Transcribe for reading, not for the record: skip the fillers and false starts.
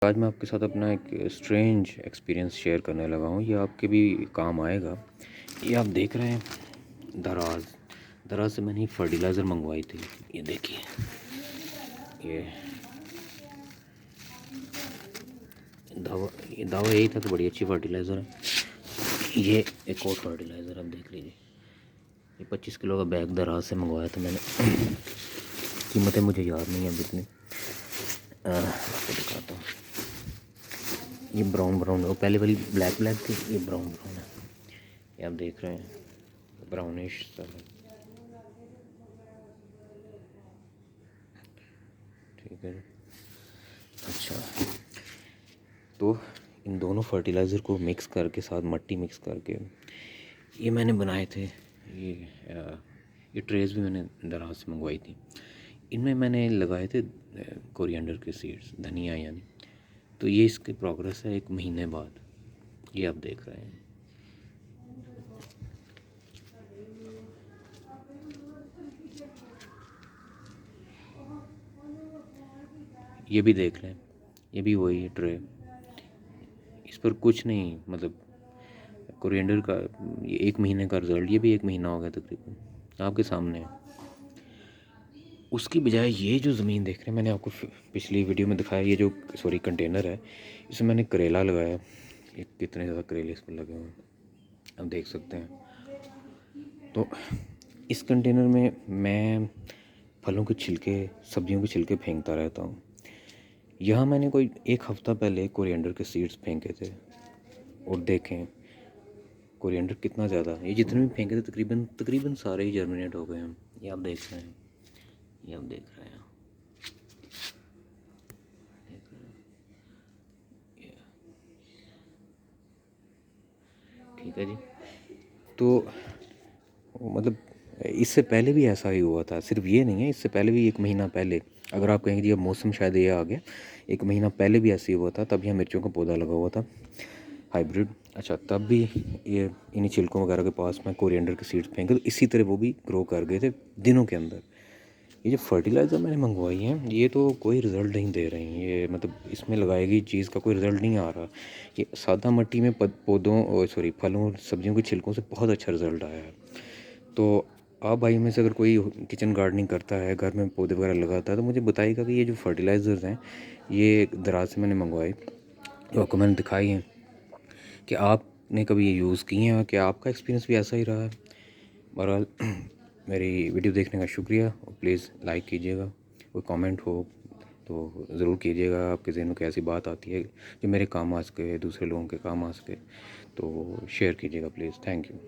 आज मैं आपके साथ अपना एक स्ट्रेंज एक्सपीरियंस शेयर करने लगा हूँ। ये आपके भी काम आएगा। ये आप देख रहे हैं दराज दराज से मैंने फर्टिलाइज़र मंगवाई थी। ये देखिए, ये दावा यही था कि बड़ी अच्छी फर्टिलाइज़र है। ये एक और फर्टिलाइज़र आप देख लीजिए। ये 25 किलो का बैग दराज से मंगवाया था मैंने। कीमतें मुझे याद नहीं है कितनी। आपको दिखाता हूँ। ये ब्राउन ब्राउन है, वो पहले वाली ब्लैक ब्लैक थी, ये ब्राउन ब्राउन है। ये आप देख रहे हैं ब्राउनिश सा है। ठीक है। अच्छा, तो इन दोनों फर्टिलाइज़र को मिक्स करके, साथ मट्टी मिक्स करके ये मैंने बनाए थे। ये ट्रेज़ भी मैंने दराज से मंगवाई थी। इनमें मैंने लगाए थे कोरिएंडर के सीड्स, धनिया यानी। तो ये इसकी प्रोग्रेस है 1 महीने बाद। ये आप देख रहे हैं। ये भी देख लें, ये भी वही है ट्रे। इस पर कुछ नहीं, मतलब कोरिएंडर का ये 1 महीने का रिज़ल्ट, ये भी 1 महीना हो गया तकरीबन, आपके सामने है। उसकी बजाय ये जो ज़मीन देख रहे हैं, मैंने आपको पिछली वीडियो में दिखाया, ये जो कंटेनर है, इसमें मैंने करेला लगाया। ये कितने ज़्यादा करेले इस पर लगे हुए हैं, आप देख सकते हैं। तो इस कंटेनर में मैं फलों के छिलके, सब्जियों के छिलके फेंकता रहता हूँ। यहाँ मैंने कोई 1 हफ़्ता पहले कोरिएंडर के सीड्स फेंके थे, और देखें कोरिएंडर कितना ज़्यादा, ये जितने भी फेंके थे तकरीबन तकरीबन सारे ही जर्मिनेट हो गए हैं। ये आप देख रहे हैं, ये आप देख रहे हैं, ठीक है जी। तो मतलब इससे पहले भी ऐसा ही हुआ था, सिर्फ ये नहीं है, इससे पहले भी 1 महीना पहले, अगर आप कहेंगे जी अब मौसम शायद ये आ गया, 1 महीना पहले भी ऐसे ही हुआ था। तब यहाँ मिर्चों का पौधा लगा हुआ था, हाइब्रिड। अच्छा, तब भी ये इन्हीं छिलकों वगैरह के पास में कोरिएंडर के सीड्स फेंके, तो इसी तरह वो भी ग्रो कर गए थे दिनों के अंदर। ये जो फर्टिलाइज़र मैंने मंगवाई है, ये तो कोई रिज़ल्ट नहीं दे रही हैं। ये मतलब इसमें लगाई गई चीज़ का कोई रिज़ल्ट नहीं आ रहा। ये सादा मिट्टी में पौधों, सॉरी, फलों और सब्जियों के छिलकों से बहुत अच्छा रिज़ल्ट आया है। तो आप भाई में से अगर कोई किचन गार्डनिंग करता है, घर में पौधे वगैरह लगाता है, तो मुझे बताइएगा कि ये जो फर्टिलाइज़र्स हैं, ये दराज से मैंने मंगवाए, तो आपको मैंने दिखाई हैं कि आपने कभी ये यूज़ किए हैं, क्या आपका एक्सपीरियंस भी ऐसा ही रहा है। बहरहाल मेरी वीडियो देखने का शुक्रिया, और प्लीज़ लाइक कीजिएगा। कोई कमेंट हो तो ज़रूर कीजिएगा। आपके ज़हन में कोई ऐसी बात आती है जो मेरे काम आ सके, दूसरे लोगों के काम आ सके, तो शेयर कीजिएगा प्लीज़। Thank you.